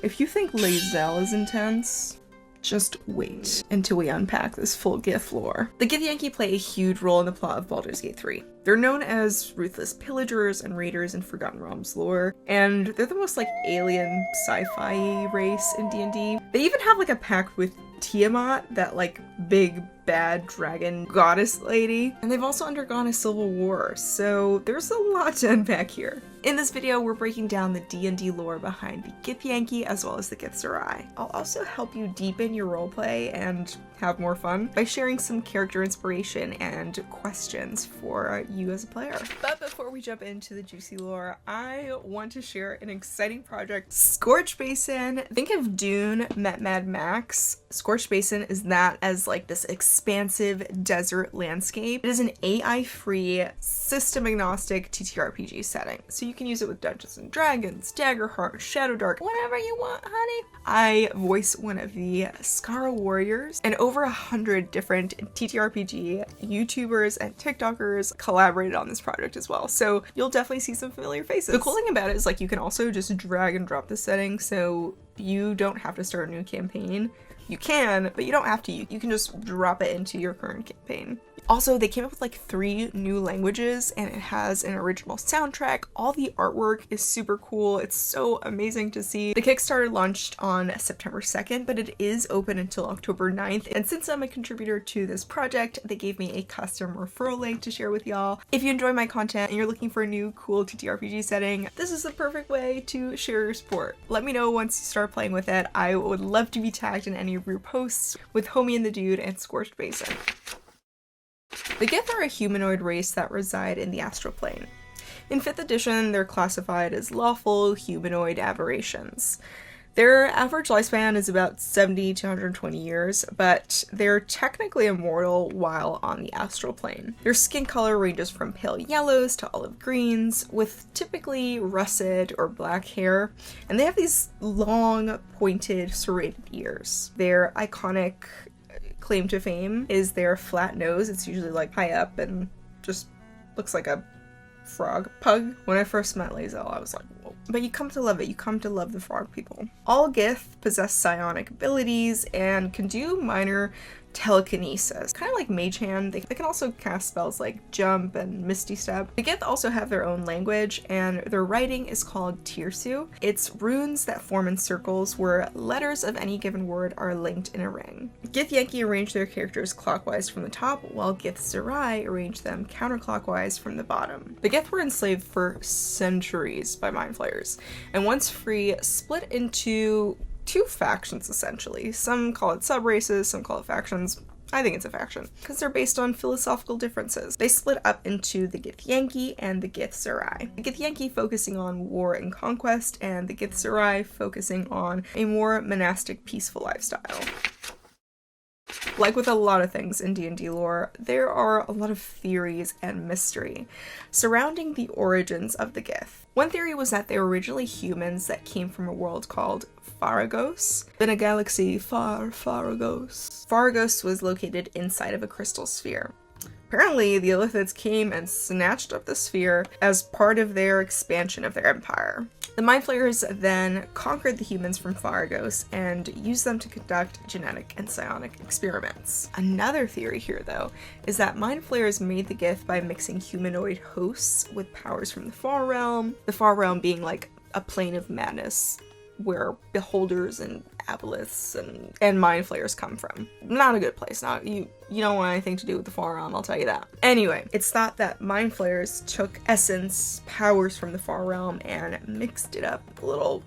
If you think Lae'zel is intense, just wait until we unpack this full Gith lore. The Githyanki play a huge role in the plot of Baldur's Gate 3. They're known as ruthless pillagers and raiders in Forgotten Realms lore, and they're the most like alien sci-fi race in D&D. They even have like a pact with Tiamat, that like big bad dragon goddess lady, and they've also undergone a civil war, so there's a lot to unpack here. In this video, we're breaking down the D&D lore behind the Githyanki as well as the Githzerai. I'll also help you deepen your roleplay and have more fun by sharing some character inspiration and questions for you as a player. But before we jump into the juicy lore, I want to share an exciting project, Scorched Basin. Think of Dune met Mad Max. Scorched Basin is that as like this expansive desert landscape. It is an AI-free, system-agnostic TTRPG setting, so you can use it with Dungeons & Dragons, Daggerheart, Shadowdark, whatever you want, honey. I voice one of the Skara warriors, and over 100 different TTRPG YouTubers and TikTokers collaborated on this project as well, so you'll definitely see some familiar faces. The cool thing about it is like you can also just drag and drop the setting, so you don't have to start a new campaign. You can, but you don't have to. You can just drop it into your current campaign. Also, they came up with like 3 new languages, and it has an original soundtrack. All the artwork is super cool. It's so amazing to see. The Kickstarter launched on September 2nd, but it is open until October 9th. And since I'm a contributor to this project, they gave me a custom referral link to share with y'all. If you enjoy my content and you're looking for a new cool TTRPG setting, this is the perfect way to share your support. Let me know once you start playing with it. I would love to be tagged in any of your posts with Homie and the Dude and Scorched Basin. The Gith are a humanoid race that reside in the astral plane. In 5th edition, they're classified as lawful humanoid aberrations. Their average lifespan is about 70 to 120 years, but they're technically immortal while on the astral plane. Their skin color ranges from pale yellows to olive greens, with typically russet or black hair, and they have these long, pointed, serrated ears. Their iconic claim to fame is their flat nose. It's usually like high up and just looks like a frog pug. When I first met Lae'zel, I was like, whoa. But you come to love it. You come to love the frog people. All Gith possess psionic abilities and can do minor telekinesis, kind of like Mage Hand. They can also cast spells like Jump and Misty Step. The Gith also have their own language, and their writing is called 𝕲𝖎𝖏. It's runes that form in circles where letters of any given word are linked in a ring. Githyanki arrange their characters clockwise from the top, while Githzerai arrange them counterclockwise from the bottom. The Gith were enslaved for centuries by Mind Flayers, and once free, split into 2 factions essentially. Some call it sub-races, some call it factions. I think it's a faction, because they're based on philosophical differences. They split up into the Githyanki and the Githzerai. The Githyanki focusing on war and conquest, and the Githzerai focusing on a more monastic, peaceful lifestyle. Like with a lot of things in D&D lore, there are a lot of theories and mystery surrounding the origins of the Gith. One theory was that they were originally humans that came from a world called 𝕉𝖆𝖗, in a galaxy far, 𝕉𝖆𝖗. 𝕉𝖆𝖗 was located inside of a crystal sphere. Apparently, the 𝕱𝖚𝖗𝑇s came and snatched up the sphere as part of their expansion of their empire. The Mind Flayers then conquered the humans from 𝕉𝖆𝖗 and used them to conduct genetic and psionic experiments. Another theory here, though, is that Mind Flayers made the Gith by mixing humanoid hosts with powers from the Far Realm, the Far Realm being like a plane of madness where beholders and aboleths and mind flayers come from. Not a good place. Not you don't want anything to do with the Far Realm, I'll tell you that. Anyway, it's thought that mind flayers took essence, powers from the Far Realm, and mixed it up, a little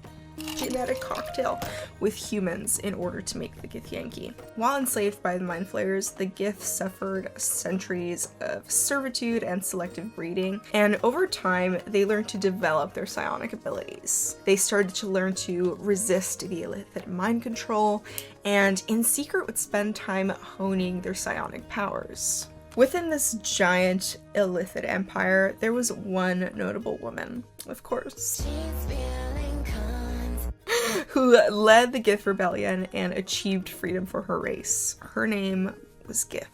genetic cocktail, with humans in order to make the Githyanki. While enslaved by the Mind Flayers, the Gith suffered centuries of servitude and selective breeding, and over time they learned to develop their psionic abilities. They started to learn to resist the illicit mind control, and in secret would spend time honing their psionic powers. Within this giant illicit empire, there was one notable woman, of course, who led the Gith rebellion and achieved freedom for her race. Her name was Gith.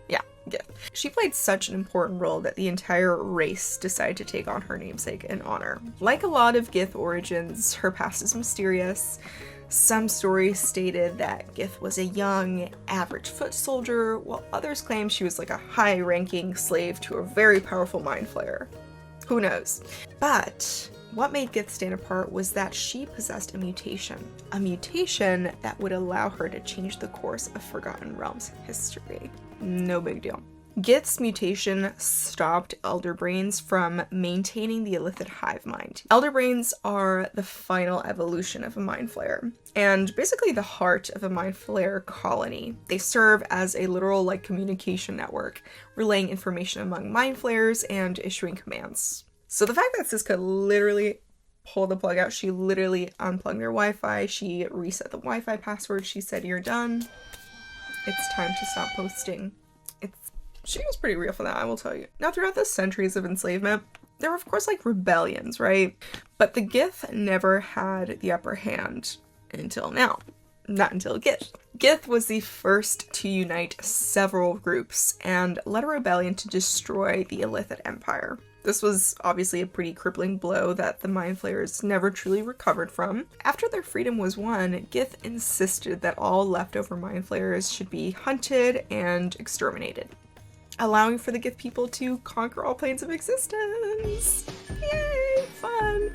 Yeah, Gith. She played such an important role that the entire race decided to take on her namesake in honor. Like a lot of Gith origins, her past is mysterious. Some stories stated that Gith was a young, average foot soldier, while others claim she was like a high-ranking slave to a very powerful mind flayer. Who knows? But what made Gith stand apart was that she possessed a mutation that would allow her to change the course of Forgotten Realms history. No big deal. Gith's mutation stopped elder brains from maintaining the illithid hive mind. Elder brains are the final evolution of a mind flayer, and basically the heart of a mind flayer colony. They serve as a literal communication network, relaying information among mind flayers and issuing commands. So the fact that Sis could literally pull the plug out, she literally unplugged their Wi-Fi, she reset the Wi-Fi password, she said, "You're done. It's time to stop posting." She was pretty real for that, I will tell you. Now, throughout the centuries of enslavement, there were of course rebellions, right? But the Gith never had the upper hand until now. Not until Gith. Gith was the first to unite several groups and led a rebellion to destroy the Illithid Empire. This was obviously a pretty crippling blow that the Mind Flayers never truly recovered from. After their freedom was won, Gith insisted that all leftover Mind Flayers should be hunted and exterminated, allowing for the Gith people to conquer all planes of existence. Yay, fun!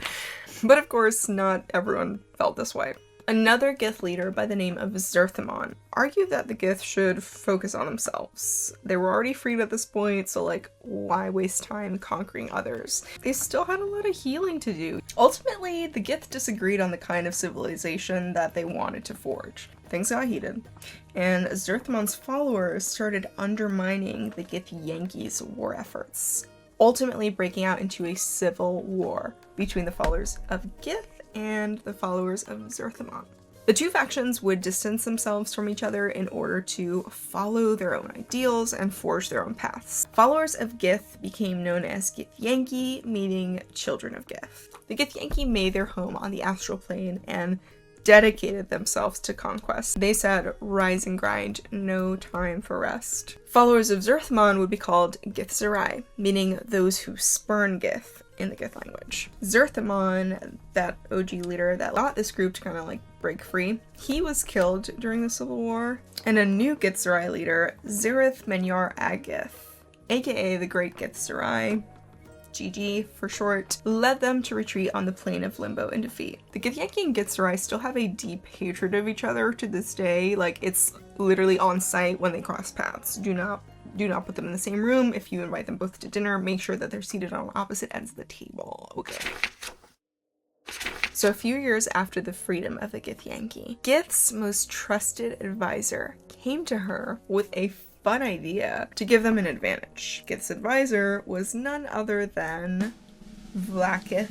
But of course, not everyone felt this way. Another Gith leader by the name of 𝕲𝖐𝖏 argued that the Gith should focus on themselves. They were already freed at this point, so why waste time conquering others? They still had a lot of healing to do. Ultimately, the Gith disagreed on the kind of civilization that they wanted to forge. Things got heated, and 𝕲𝖏's followers started undermining the Githyanki's war efforts, ultimately breaking out into a civil war between the followers of Gith and the followers of 𝕲𝖏. The two factions would distance themselves from each other in order to follow their own ideals and forge their own paths. Followers of Gith became known as Githyanki, meaning children of Gith. The Githyanki made their home on the astral plane and dedicated themselves to conquest. They said, "Rise and grind, no time for rest." Followers of 𝕲𝖏 would be called Githzerai, meaning those who spurn Gith in the Gith language. 𝕲𝖏, that OG leader that got this group to kind of break free, he was killed during the Civil War, and a new Githzerai leader, 𝕲𝖎𝖏𝖕𝖎, aka the Great Githzerai, GG for short, led them to retreat on the plain of limbo and defeat. The Githyanki and Githzerai still have a deep hatred of each other to this day. It's literally on sight when they cross paths. Do not put them in the same room. If you invite them both to dinner, make sure that they're seated on opposite ends of the table. Okay. So a few years after the freedom of the Githyanki, Gith's most trusted advisor came to her with a fun idea to give them an advantage. Gith's advisor was none other than Vlaakith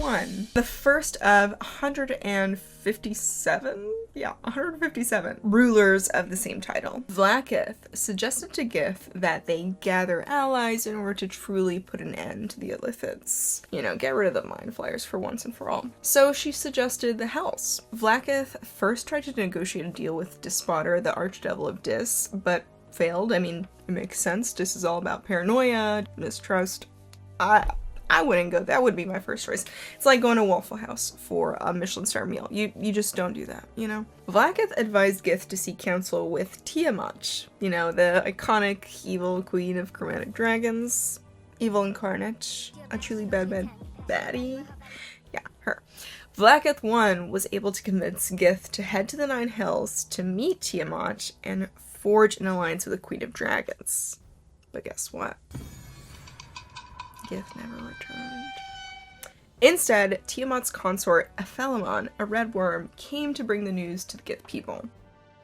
I, the first of 157 rulers of the same title. Vlaakith suggested to Gith that they gather allies in order to truly put an end to the Illithids. Get rid of the Mind Flayers for once and for all. So she suggested the Hells. Vlaakith first tried to negotiate a deal with 𝕲𝖆𝖏, the archdevil of Dis, but failed. I mean, it makes sense. This is all about paranoia, mistrust. I wouldn't go. That would be my first choice. It's like going to Waffle House for a Michelin star meal. You just don't do that, Vlaakith advised Gith to seek counsel with Tiamat, the iconic evil queen of chromatic dragons, evil incarnate, a truly bad baddie. Yeah, her. Vlaakith I was able to convince Gith to head to the Nine Hells to meet Tiamat and forge an alliance with the Queen of Dragons. But guess what? Gith never returned. Instead, Tiamat's consort, 𝕝𝐿aimon, a red worm, came to bring the news to the Gith people.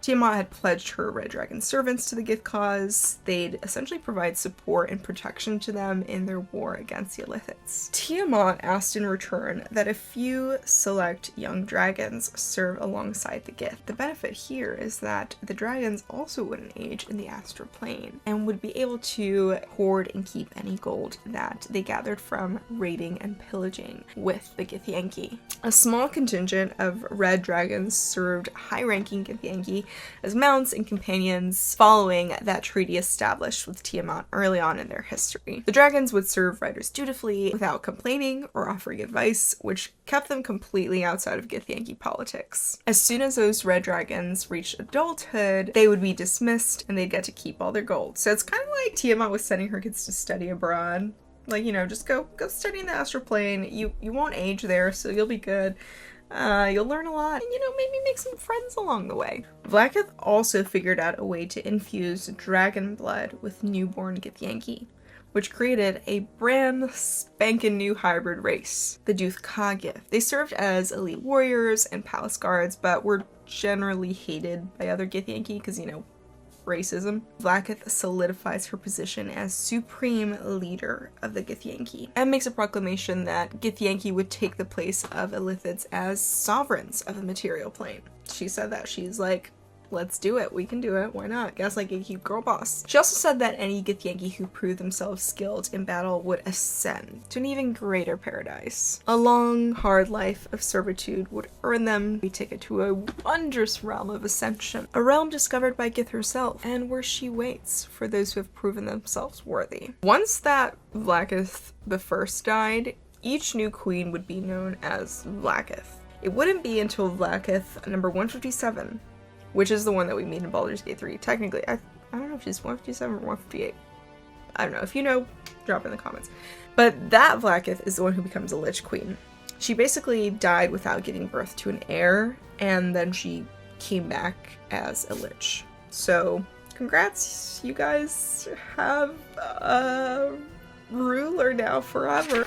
Tiamat had pledged her red dragon servants to the Gith cause. They'd essentially provide support and protection to them in their war against the Illithids. Tiamat asked in return that a few select young dragons serve alongside the Gith. The benefit here is that the dragons also wouldn't age in the astral plane and would be able to hoard and keep any gold that they gathered from raiding and pillaging with the Githyanki. A small contingent of red dragons served high-ranking Githyanki as mounts and companions following that treaty established with Tiamat early on in their history. The dragons would serve riders dutifully without complaining or offering advice, which kept them completely outside of Githyanki politics. As soon as those red dragons reached adulthood, they would be dismissed and they'd get to keep all their gold. So it's kind of like Tiamat was sending her kids to study abroad. Like, you know, just go study in the astral plane. You won't age there, so you'll be good. You'll learn a lot, and, you know, maybe make some friends along the way. Vlaakith also figured out a way to infuse dragon blood with newborn Githyanki, which created a brand spanking new hybrid race, the 𝕲𝖚𝖘𝖈. They served as elite warriors and palace guards, but were generally hated by other Githyanki because, you know, racism. Vlaakith solidifies her position as supreme leader of the Githyanki and makes a proclamation that Githyanki would take the place of Illithids as sovereigns of the material plane. She said that. She's like, let's do it. We can do it. Why not? Gaslight Gatekeep Girl Boss. She also said that any Githyanki who proved themselves skilled in battle would ascend to an even greater paradise. A long, hard life of servitude would earn them a ticket to a wondrous realm of ascension, a realm discovered by Gith herself, and where she waits for those who have proven themselves worthy. Once that Vlaakith the First died, each new queen would be known as Vlaakith. It wouldn't be until Vlaakith number 157, which is the one that we meet in Baldur's Gate 3. Technically, I don't know if she's 157 or 158. I don't know. If you know, drop in the comments. But that Vlaakith is the one who becomes a Lich Queen. She basically died without giving birth to an heir, and then she came back as a Lich. So, congrats, you guys have a ruler now forever.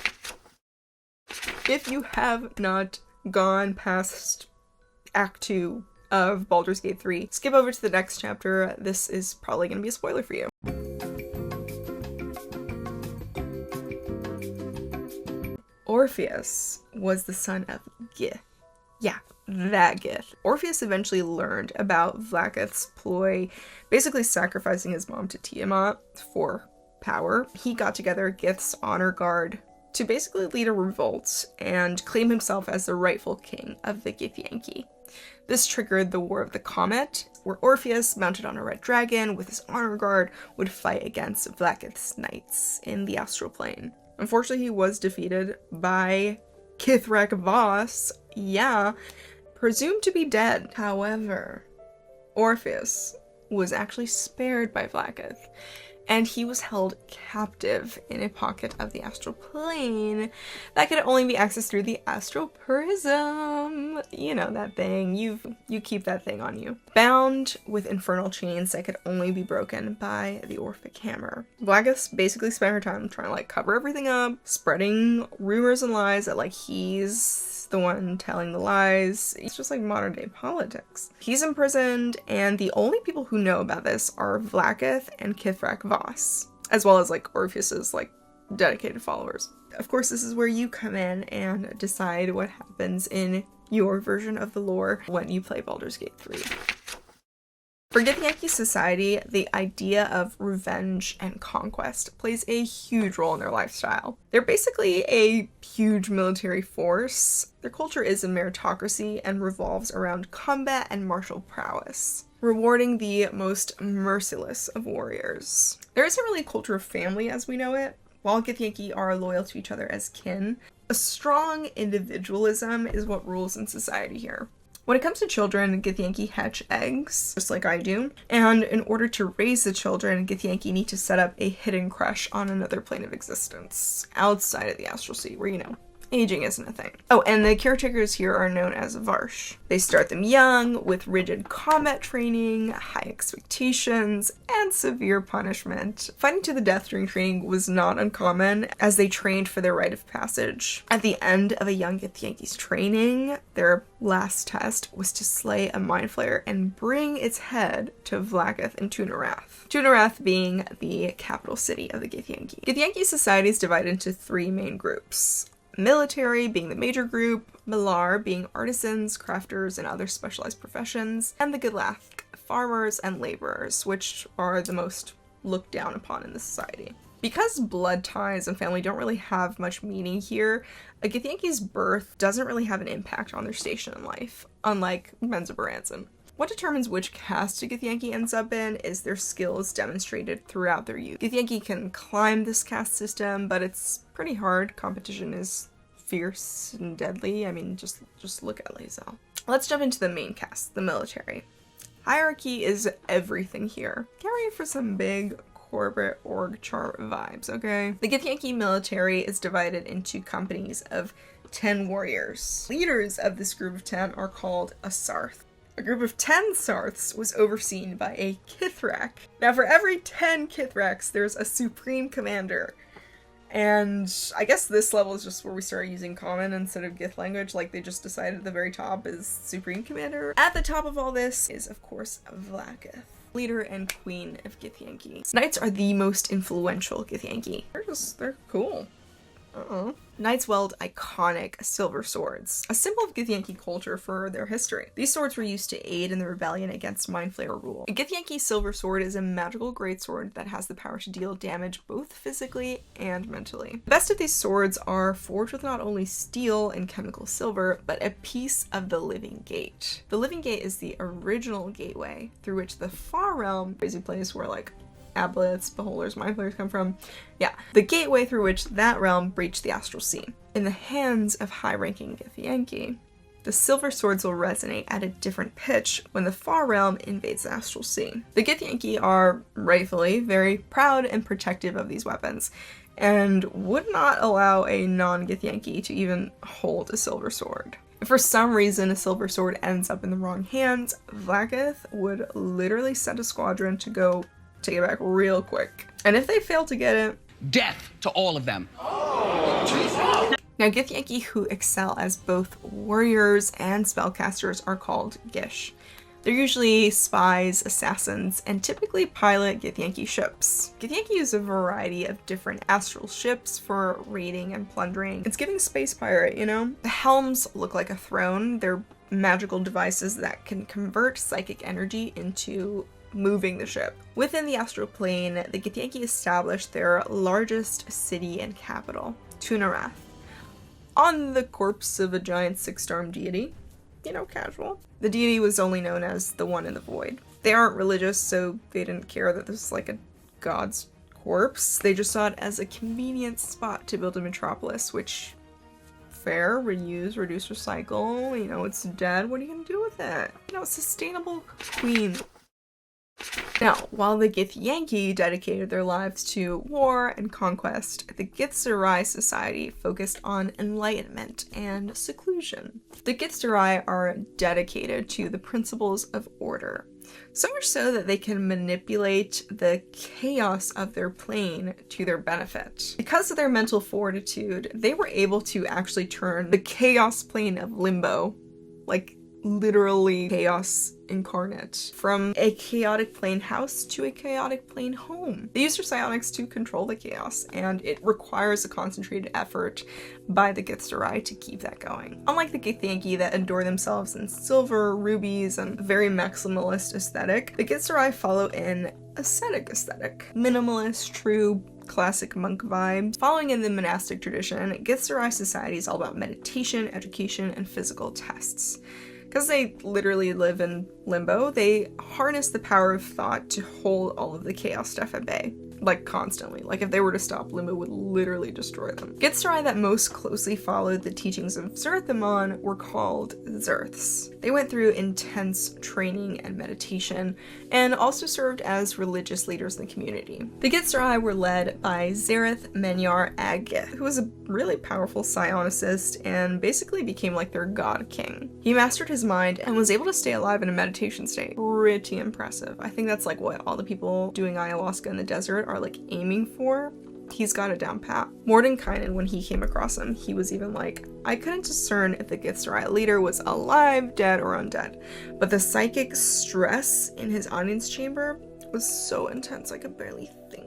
If you have not gone past Act 2 of Baldur's Gate 3, skip over to the next chapter. This is probably going to be a spoiler for you. Orpheus was the son of Gith. Yeah, that Gith. Orpheus eventually learned about Vlaakith's ploy, basically sacrificing his mom to Tiamat for power. He got together Gith's honor guard to basically lead a revolt and claim himself as the rightful king of the Githyanki. This triggered the War of the Comet, where Orpheus, mounted on a red dragon with his honor guard, would fight against Vlaakith's knights in the astral plane. Unfortunately, he was defeated by 𝕲𝖚𝖃, yeah, presumed to be dead. However, Orpheus was actually spared by Vlaakith, and he was held captive in a pocket of the astral plane that could only be accessed through the astral prism. You know that thing. You keep that thing on you. Bound with infernal chains that could only be broken by the Orphic hammer. Vlaakith basically spent her time trying to like cover everything up, spreading rumors and lies that like he's the one telling the lies. It's just like modern day politics. He's imprisoned, and the only people who know about this are Vlaakith and 𝕲𝖃, as well as like Orpheus's like dedicated followers. Of course, this is where you come in and decide what happens in your version of the lore when you play Baldur's Gate 3. For Githyanki Society, the idea of revenge and conquest plays a huge role in their lifestyle. They're basically a huge military force. Their culture is a meritocracy and revolves around combat and martial prowess, rewarding the most merciless of warriors. There isn't really a culture of family as we know it. While Githyanki are loyal to each other as kin, a strong individualism is what rules in society here. When it comes to children, Githyanki hatch eggs, just like I do, and in order to raise the children, Githyanki need to set up a hidden crush on another plane of existence, outside of the astral sea, where, you know, aging isn't a thing. Oh, and the caretakers here are known as Varsh. They start them young, with rigid combat training, high expectations, and severe punishment. Fighting to the death during training was not uncommon, as they trained for their rite of passage. At the end of a young Githyanki's training, their last test was to slay a mind flayer and bring its head to Vlaakith in 𝕉𝖚𝖃. 𝕉𝖚𝖃 being the capital city of the Githyanki. Githyanki society is divided into three main groups. Military being the major group, Malar being artisans, crafters, and other specialized professions, and the Githzerai, farmers and laborers, which are the most looked down upon in the society. Because blood ties and family don't really have much meaning here, a Githyanki's birth doesn't really have an impact on their station in life, unlike Menzoberranzan. What determines which caste a Githyanki ends up in is their skills demonstrated throughout their youth. Githyanki can climb this caste system, but it's pretty hard. Competition is fierce and deadly. I mean, just look at Lae'zel. Let's jump into the main caste, the military. Hierarchy is everything here. Get ready for some big corporate org chart vibes, okay? The Githyanki military is divided into companies of 10 warriors. Leaders of this group of 10 are called a sarth. A group of 10 sarths was overseen by a kithrak. Now for every 10 kithraks, there's a supreme commander. And I guess this level is just where we start using common instead of Gith language, like they just decided at the very top is supreme commander. At the top of all this is, of course, Vlaakith, leader and queen of Githyanki. Knights are the most influential Githyanki. They're cool. Knights wield iconic silver swords, a symbol of Githyanki culture for their history. These swords were used to aid in the rebellion against Mind Flayer rule. A Githyanki silver sword is a magical greatsword that has the power to deal damage both physically and mentally. The best of these swords are forged with not only steel and chemical silver, but a piece of the Living Gate. The Living Gate is the original gateway through which the Far Realm, crazy place where like aboleths, beholders, mind flayers come from. Yeah, the gateway through which that realm breached the astral sea. In the hands of high-ranking Githyanki, the silver swords will resonate at a different pitch when the Far Realm invades the astral sea. The Githyanki are rightfully very proud and protective of these weapons, and would not allow a non-Githyanki to even hold a silver sword. If for some reason a silver sword ends up in the wrong hands, Vlaakith would literally send a squadron to go take it back real quick. And if they fail to get it, death to all of them. Now Githyanki who excel as both warriors and spellcasters are called Gish. They're usually spies, assassins, and typically pilot Githyanki ships. Githyanki use a variety of different astral ships for raiding and plundering. It's giving space pirate, you know? The helms look like a throne. They're magical devices that can convert psychic energy into moving the ship. Within the astral plane, the Githyanki established their largest city and capital, Tu'narath, on the corpse of a giant six-armed deity. You know, casual. The deity was only known as the One in the Void. They aren't religious, so they didn't care that this was like a god's corpse. They just saw it as a convenient spot to build a metropolis, which, fair, reuse, reduce, recycle, you know, it's dead, what are you gonna do with it? You know, sustainable queen. Now, while the Githyanki dedicated their lives to war and conquest, the Githzerai Society focused on enlightenment and seclusion. The Githzerai are dedicated to the principles of order, so much so that they can manipulate the chaos of their plane to their benefit. Because of their mental fortitude, they were able to actually turn the chaos plane of limbo, like literally chaos incarnate, from a chaotic plane house to a chaotic plane home. They use their psionics to control the chaos, and it requires a concentrated effort by the Githzerai to keep that going. Unlike the Githyanki that adore themselves in silver, rubies, and a very maximalist aesthetic, the Githzerai follow an ascetic aesthetic. Minimalist, true, classic monk vibes. Following in the monastic tradition, Githzerai Society is all about meditation, education, and physical tests. Because they literally live in limbo, they harness the power of thought to hold all of the chaos stuff at bay. Like, constantly. Like, if they were to stop, limbo would literally destroy them. Githzerai that most closely followed the teachings of 𝕱𝖚𝖗 were called Zerths. They went through intense training and meditation, and also served as religious leaders in the community. The Githzerai were led by 𝕱𝖚𝖗, who was a really powerful psionicist and basically became like their god king. He mastered his mind and was able to stay alive in a meditation state. Pretty impressive. I think that's like what all the people doing ayahuasca in the desert are like aiming for. He's got it down pat. Mordenkainen, when he came across him, he was even like, I couldn't discern if the Githzerai leader was alive, dead, or undead, but the psychic stress in his audience chamber was so intense I could barely think.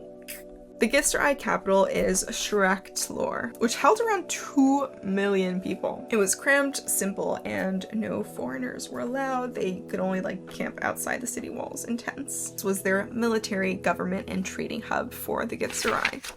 The Githzerai capital is 𝕱𝖚𝖗, which held around 2 million people. It was cramped, simple, and no foreigners were allowed. They could only like camp outside the city walls in tents. This was their military, government, and trading hub for the Githzerai.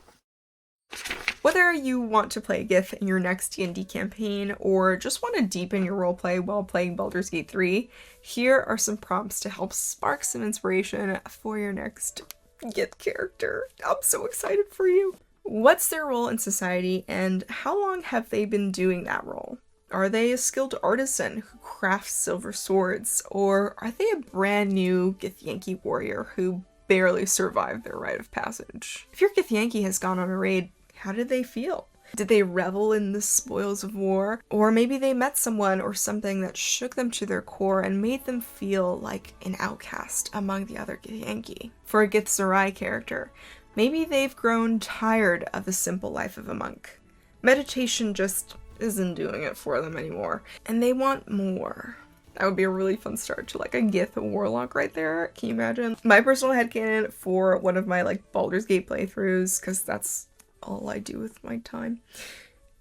Whether you want to play Gith in your next D&D campaign or just want to deepen your roleplay while playing Baldur's Gate 3, here are some prompts to help spark some inspiration for your next Gith character. I'm so excited for you. What's their role in society and how long have they been doing that role? Are they a skilled artisan who crafts silver swords, or are they a brand new Githyanki warrior who barely survived their rite of passage? If your Githyanki has gone on a raid, how did they feel? Did they revel in the spoils of war? Or maybe they met someone or something that shook them to their core and made them feel like an outcast among the other Githyanki. For a Githzerai character, maybe they've grown tired of the simple life of a monk. Meditation just isn't doing it for them anymore, and they want more. That would be a really fun start to like a Gith warlock right there. Can you imagine? My personal headcanon for one of my like Baldur's Gate playthroughs, because that's all I do with my time,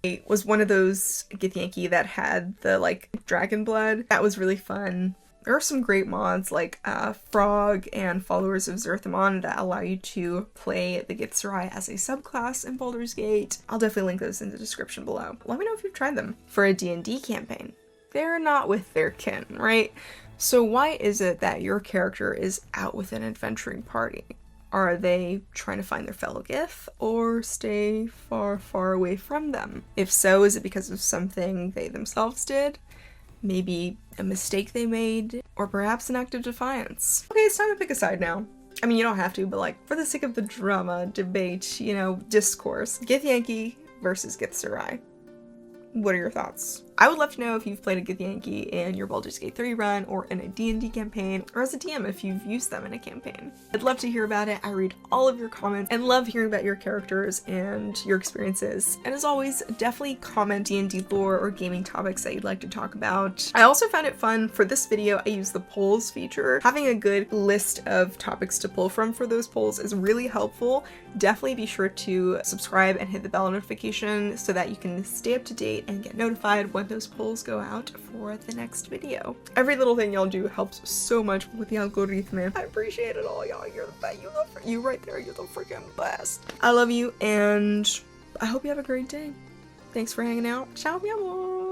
it was one of those Githyanki that had the like dragon blood. That was really fun. There are some great mods like Frog and Followers of 𝕲𝖚𝖏𝖗 that allow you to play the Githzerai as a subclass in Baldur's Gate. I'll definitely link those in the description below. Let me know if you've tried them. For a D&D campaign, they're not with their kin, right? So why is it that your character is out with an adventuring party? Are they trying to find their fellow Gith or stay far, far away from them? If so, is it because of something they themselves did? Maybe a mistake they made, or perhaps an act of defiance. Okay, it's time to pick a side now. I mean, you don't have to, but like, for the sake of the drama, debate, you know, discourse, Githyanki versus Githzerai. What are your thoughts? I would love to know if you've played a Githyanki in your Baldur's Gate 3 run, or in a D&D campaign, or as a DM if you've used them in a campaign. I'd love to hear about it. I read all of your comments and love hearing about your characters and your experiences. And as always, definitely comment D&D lore or gaming topics that you'd like to talk about. I also found it fun for this video, I used the polls feature. Having a good list of topics to pull from for those polls is really helpful. Definitely be sure to subscribe and hit the bell notification so that you can stay up to date and get notified when those polls go out for the next video. Every little thing y'all do helps so much with the algorithm. I appreciate it all, y'all. You're the best. You right there. You're the freaking best. I love you, and I hope you have a great day. Thanks for hanging out. Ciao, mi amor.